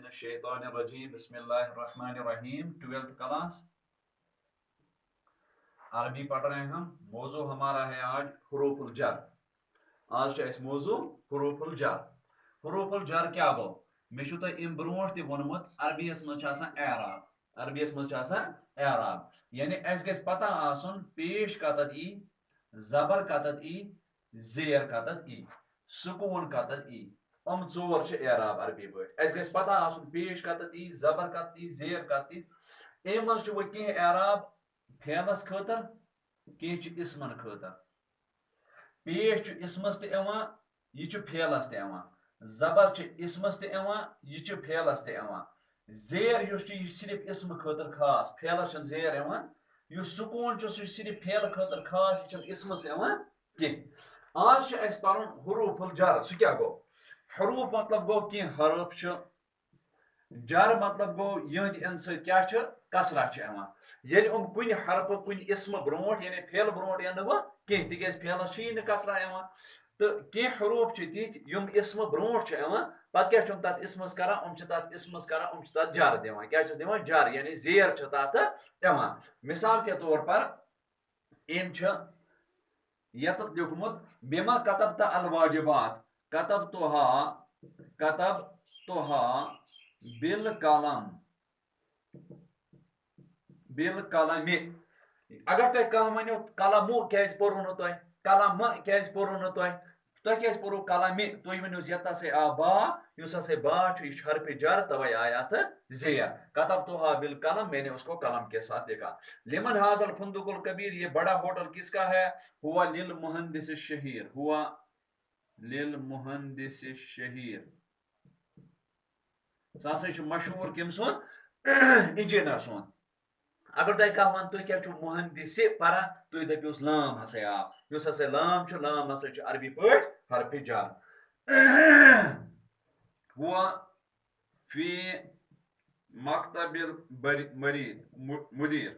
الشیطان الرجیم بسم اللہ الرحمن الرحیم 12th کلاس عربی پڑھ رہے ہیں ہم. موضوع ہمارا ہے آج حروف الجر. آج اس موضوع حروف الجر. حروف الجر کیا گو میں چھو تو ام برونٹ تہ ونمت عربی اس مز اعراب. عربی اس مز اعراب یعنی اس گژھِ پتہ آسن پیش کتت ای زبر کتت ای زیر کتت ای سکون کتت ای. ژور چھ اعراب عربی پٲٹھۍ. اس گژھِ پتہ آسن پیش کتت ای زبر کتت ای زیر کتت ای. امہِ منٛز چھُ وۄنۍ کینٛہہ اعراب فعلس خٲطر کینٛہہ چھِ اسمن خٲطر. پیش چھُ اسمس تہِ یِوان یہِ چھُ فعلس تہِ یِوان. زبر چھِ اسمس تہِ یِوان یہِ چھُ فعلس تہِ یِوان. زیر یُس چھُ یہِ چھُ صرف اسمہٕ خٲطر خاص فعلس چھُنہٕ زیر یِوان. یُس سکوٗن چھُ سُہ چھُ صرف فعل خٲطر خاص یہِ چھُنہٕ اسمس یِوان کینٛہہ. آز چھُ اَسہِ پرُن حروف الجر. سُہ کیٛاہ گوٚو؟ حروف مطلب گوٚو کینٛہہ حرف چھُ. جر مطلب گوٚو یِہنٛدِ اَمہِ سۭتۍ کیٛاہ چھُ کسرہ چھُ یِوان. ییٚلہِ کُنہِ حرفہٕ کُنہِ اسمہٕ برونٛٹھ یعنی فعل برونٛٹھ یِنہٕ وۄنۍ کینٛہہ تِکیٛازِ فعلس چھُیی نہٕ کسرہ یِوان. تہٕ کینٛہہ حروف چھِ تِتھۍ یِم اسمہٕ برونٛٹھ چھِ یِوان پتہٕ کیٛاہ چھِ یِم تتھ اسمس کران یِم چھِ تتھ اسمس کران یِم چھِ تتھ جر دِوان. کیٛاہ چھِس دِوان جر یعنی زیر چھِ تتھ یِوان. مثال کے طور پر أمۍ چھُ یتتھ لیوٗکھمُت بِما کتبت الواجبات کتبتها بالقلم بالقلم. اگر تۄہہِ کانٛہہ ونیو قلمو کیٛازِ پوٚروٕ نہٕ تۄہہِ قلمہٕ کیٛازِ پوٚروٕ نہٕ تۄہہِ تۄہہِ کیٛازِ پوٚروٕ قلمہِ تُہۍ ؤنِوس یتھ ہسا آو با یُس ہسا با چھُ یہِ چھُ حرفِ جر توے آیہِ اتھ زیر. کتبتها بالقلم میں نے اس کو قلم کے ساتھ لکھا. لمن هذا الفندق الکبیر یہ بڑا ہوٹل کس کا ہے؟ ہوا للمہندس الشہیر. ہوا للمہندس الشہیر. سُہ ہسا چھُ مشہوٗر کٔمۍ سُنٛد انجیٖنر سُنٛد. اگر تۄہہِ کانٛہہ ون تُہۍ کیٛاہ چھُو مہندسہِ پران تُہۍ دٔپِوس لام ہسا آو. یُس ہسا لام چھُ لام ہسا چھُ عربی پٲٹھۍ حرفِ جر. ہوا فی مکتب المرید مدیر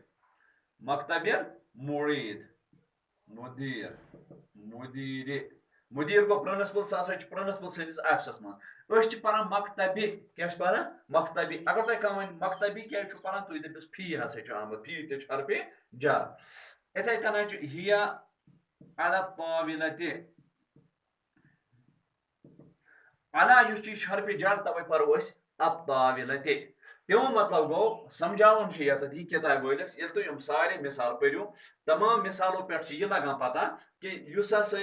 مکتب المرید مدیر مدیرِ. مدیر گوٚو پرنسپل. سُہ ہسا چھُ پرنسپل سٲنِس آفسس منٛز. أسۍ چھِ پران مکتبہِ. کیٛاہ چھِ پران مکتبہِ. اگر تۄہہِ کانٛہہ وَنہِ مکتبہِ کیٛازِ چھُو پران تُہۍ دٔپِوس فی ہسا چھُ آمُت. فی تہِ چھُ حرفِ جر. یِتھَے کٔنۍ چھُ ہِیا علی الطاولۃِ. علی یُس چھُ یہِ چھُ حرفِ جر توے پرو أسۍ الطاولۃِ. تمیُک مطلب گوٚو سمجھاوُن چھُ یتتھ یہِ کِتابہِ وٲلِس ییٚلہِ تُہۍ یِم سارے مثال پٔرِو تمام مثالو پٮ۪ٹھ چھُ یہِ لگان پتہ کہِ یُس ہسا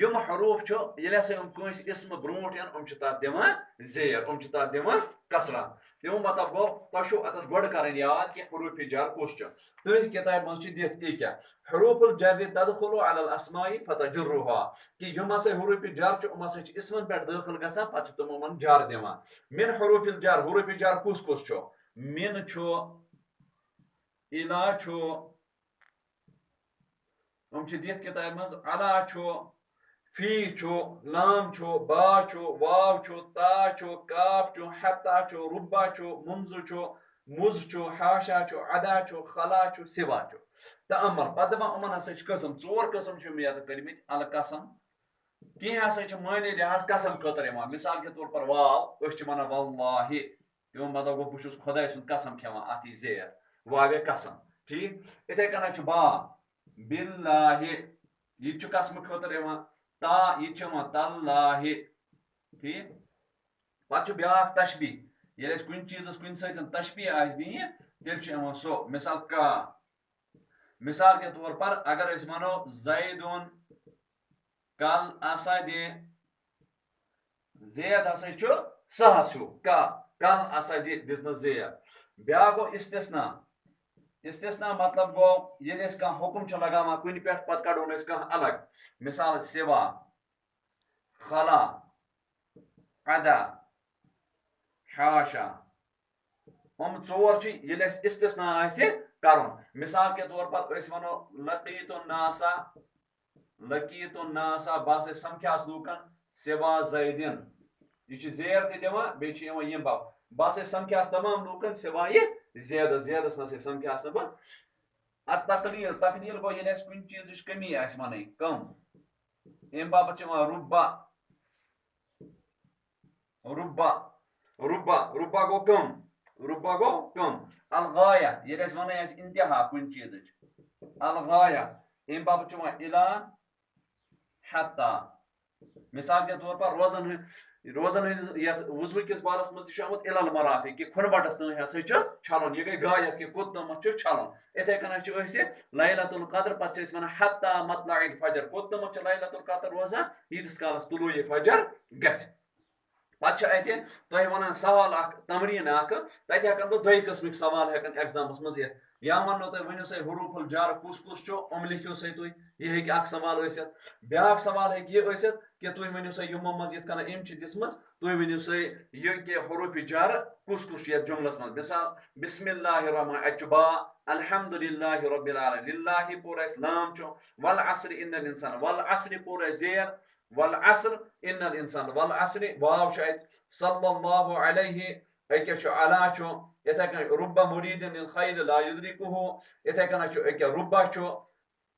یِم حروٗف چھُ ییٚلہِ ہسا یِم کٲنٛسہِ اسمہٕ برونٛٹھ یِن یِم چھِ تتھ دِوان زیر یِم چھِ تتھ دِوان کسرہ. تمیُک مطلب گوٚو تۄہہِ چھُو اتتھ گۄڈٕ کرٕنۍ یاد کہِ حروفِ جر کُس چھُ. تُہنٛزِ کِتابہِ منٛز چھُ دِتھ یہِ حروف الجر تدخل علی الاسماء فتجرها کہ یِم ہسا حروفِ جر چھِ یِم ہسا چھِ اسمن پٮ۪ٹھ دٲخل گژھان پتہٕ چھِ تِم یِمن جر دِوان. من حروف الجر حروفِ جر کُس کُس چھُ؟ من چھُ الا چھُ یِم چھِ دِتھ کِتابہِ منٛز. علا چھُ فی چھُ لام چھُ با چھُ واو چھُ تا چھُ کاف چھُ حتا چھُ ربا چھُ منزٕ چھُ مُز چھُ حاشا چھُ عدا چھُ خلا چھُ سوا چھُ. تأمل پتہٕ دپان یِمن ہسا چھِ قٕسم. ژور قٕسم چھِ یتھ کٔرمٕتۍ القسم. کینٛہہ ہسا چھِ معنے لحاظ قسم خٲطرٕ یِوان. مثال کے طور پر واو أسۍ چھِ ونان واللہ. تمیُک مطلب گوٚو بہٕ چھُس خۄداے سُنٛد قسم کھٮ۪وان اتھ یی زیر واوے قسم. ٹھیٖک. یِتھے کٔنۍ چھُ با باللہ یہِ تہِ چھُ قسمہٕ خٲطرٕ یِوان. تا یہِ تہِ چھُ یِوان تاللہ. ٹھیٖک. پتہٕ چھُ بیاکھ تشبیہ. ییٚلہِ اَسہِ کُنہِ چیٖزس کُنہِ سۭتۍ تشبیہ آسہِ دِنہِ تیٚلہِ چھُ یِوان سُہ. مثال کا. مثال کے طور پر اگر أسۍ ونو زیدُن کل اسد. زید ہسا چھُ سہس ہیوٗ کا کل اسد دِژنس زیر. بیاکھ گوٚو استثنا. استثنا مطلب گوٚو ییٚلہِ أسۍ کانٛہہ حُکُم چھِ لگاوان کُنہِ پٮ۪ٹھ پتہٕ کڑون أسۍ کانٛہہ الگ. مثال سوا خلا عدا حاشا. یِم ژور چھِ ییٚلہِ اَسہِ استثنا آسہِ کرُن. مثال کے طور پر أسۍ ونو لقیت الناسا. لقیت الناسا بہٕ ہسا سمکھیاس لوٗکن سوا زیدن. یہِ چھُ زیر تہِ دِوان بیٚیہِ چھُ یِوان یِم بہٕ ہسا سمکھیاس تمام لوٗکن سوایہِ زیدس. زیدس نسا سمکھیاس نہٕ بہٕ. تقلیل. تقلیل گوٚو ییٚلہِ اَسہِ کُنہِ چیٖزٕچ کٔمی آسہِ وَنٕنۍ کم. امہِ باپتھ چھُ یِوان رُبا. رُبا رُبا رُبا گوٚو کم رُبا گوٚو کم الغایا ییٚلہِ أسۍ وَنان آسہِ اِنتِہا کُنہِ چیٖزٕچ الغایا اَمہِ باپتھ چھُ یِوان اِلا حتا مثال کے طور پر روزن ہٕنٛدِس یتھ وضوٗ کِس بارس منٛز تہِ چھُ آمُت اِلل مرافق کہِ کھُنہٕ تام ہسا چھُ چھلُن یہِ گٔے غایت کہِ کوٚت تامتھ چھُ چھلُن یِتھے کٔنۍ چھِ أسۍ یہِ لیلۃ القدر پتہٕ چھِ أسۍ وَنان حتا مطلع الفجر کوٚت تامتھ چھُ لیلۃ القدر روزان ییٖتِس کالس طلوع فجر گژھِ پتہٕ چھُ اَتہِ تۄہہِ وَنان سوال اکھ تمریٖن اکھ تتہِ ہٮ۪کن بہٕ دۄیہِ قٕسمٕکۍ سوال ہٮ۪کن ایگزامس منٛز یِتھ یا وَنو تۄہہِ ؤنِو سا حروف الجر کُس کُس چھُ لیکھِو سا تُہۍ یہِ ہیٚکہِ اکھ سوال ٲسِتھ بیاکھ سوال ہیٚکہِ یہِ ٲسِتھ کہ تُہۍ ؤنِو سا یِمو منٛز یِتھ کٔنۍ أمۍ چھِ دِژمٕژ تُہۍ ؤنِو سا یہِ کہِ حروف جر کُس کُس چھُ یتھ جملس منٛز مثال بسم اللہ الرحمٰن اَتہِ چھُ با الحمد للہ رب العالمین للہ پوٚر اَسہِ لام چھُ والعصر ان الانسان والعصر پوٚر اَسہِ زیر والعصر ان الانسان والعصر واو چھُ اَتہِ صلی اللہ علیہ أکیاہ چھُ علا چھُ یِتھے کٔنۍ رُبا مُریٖدٍ للخیر لا یُدرِکُہُ یِتھے کٔنۍ چھُ أکیاہ رُبا چھُ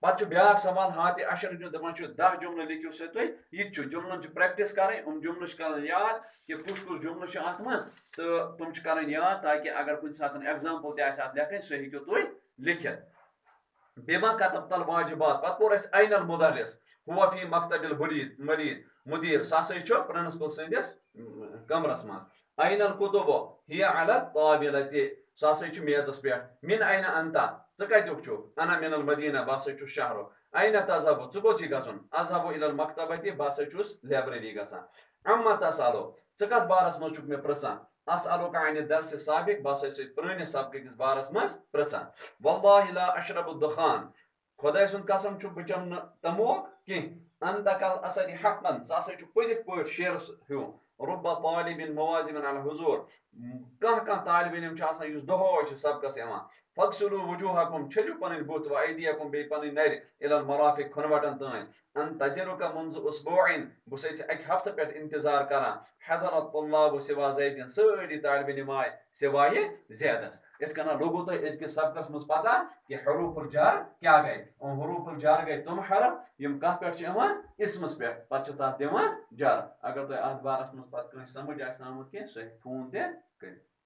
پتہٕ چھُ بیاکھ سوال ہاتہِ اشر دپان چھُ 10 جملہٕ لیکھِو سا تُہۍ یہِ تہِ چھُ جملن چھِ پریکٹِس کرٕنۍ یِم جملہٕ چھِ کرٕنۍ یاد کہِ کُس کُس جملہٕ چھُ اتھ منٛز تہٕ تِم چھِ کرٕنۍ یاد تاکہِ اگر کُنہِ ساتہٕ ایگزامپل تہِ آسہِ اتھ لیکھٕنۍ سُہ ہیٚکِو تُہۍ لیکھِتھ بما کتب تل واجبات پتہٕ پوٚر اَسہِ این المدرس هو فی مکتب المرید مدیٖر سُہ ہسا چھُ پرنسپل سٕنٛدِس کمرس منٛز این الکتب ہی علی الطاولة سُہ ہسا چھُ میزس پٮ۪ٹھ من این انت ژٕ کتیُک چھُکھ انا من المدینہ بہٕ ہسا چھُس شہرُک این تذهب ژٕ کوٚت چھُے گژھُن اذهب الى المکتبة بہٕ ہسا چھُس لایبریری گژھان عما تسألو ژٕ کتھ بارس منٛز چھُکھ مےٚ پرژھان اسألُک عن الدرس السابق بہٕ ہسا چھُس پرٲنِس سبقہٕ کِس بارس منٛز پرژھان واللہ لا اشرب الدخان خۄداے سُنٛد قسم چھُ بہٕ چٮ۪مہٕ نہٕ تموک کینٛہہ انت کالاسد حقا ژٕ ہسا چھُکھ پٔزِتھ پٲٹھۍ شیرس ہیوٗ رُبا طالب مواظب علی الحضور کانٛہہ کانٛہہ طالب علم چھُ آسان یُس دۄہے چھُ سبقس یِوان فغسلوا وجوہکم چھٔلِو پنٕنۍ بُتھ وایدیکم بیٚیہِ پنٕنۍ نرِ الی المرافق کھۄنہٕ وٹن تام انتظرک منذ اسبوعین بہٕ چھُسے ژےٚ اکہِ ہفتہٕ پٮ۪ٹھ انتظار کران حضر الطلاب سوا زیدin سٲری طالب علم آے سوایہِ زیدس یِتھ کٔنۍ لوٚگوٕ تۄہہِ أزکِس سبقس منٛز پتہ کہِ حروف الجر کیٛاہ گٔے یِم حروف الجر گٔے تِم حرف یِم کتھ پٮ۪ٹھ چھِ یِوان اسمس پٮ۪ٹھ پتہٕ چھِ تتھ دِوان جر اگر تۄہہِ اتھ بارس منٛز پتہٕ کٲنٛسہِ سمجھ آسہِ نہٕ آمُت کینٛہہ سُہ ہیٚکہِ فون تہِ کٔرِتھ